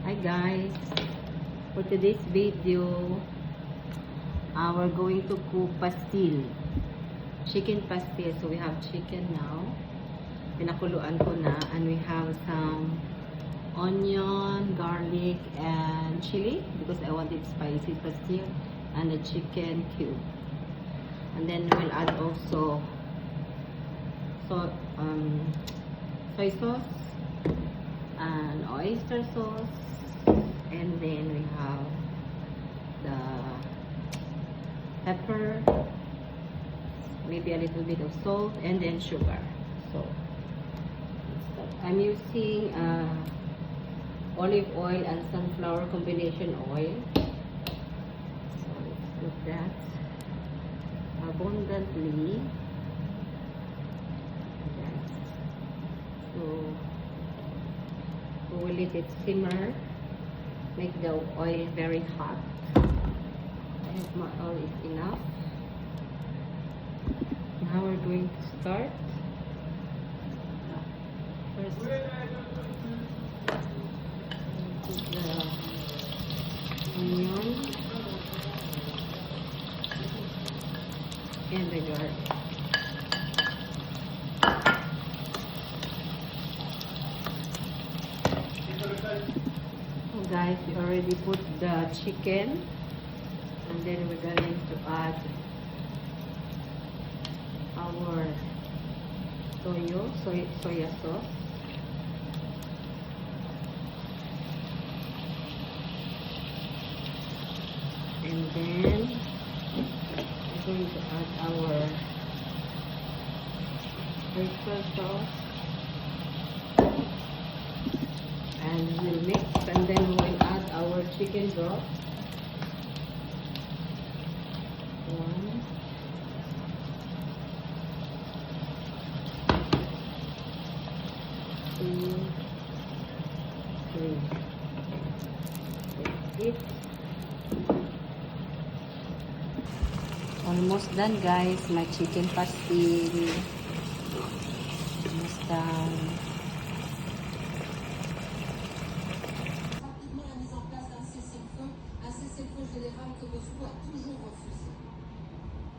Hi guys, for today's video we're going to cook pastil, chicken pastil. So we have chicken now, pinakuluan ko na, and we have some onion, garlic and chili because I want it spicy pastil, and the chicken cube, and then we'll add also soy sauce and oyster sauce, and then we have the pepper, maybe a little bit of salt, and then sugar. So I'm using olive oil and sunflower combination oil. So let's put that abundantly. So we will let it simmer, make the oil very hot. I hope my oil is enough. Now we're going to start. First, put the onion and the garlic. Guys, we already put the chicken, and then we're going to add our soya sauce, and then we're going to add our oyster sauce, and we'll mix, and then we'll add our chicken broth. 1, 2, 3. That's it. Almost done, guys. My chicken pastil. Almost done.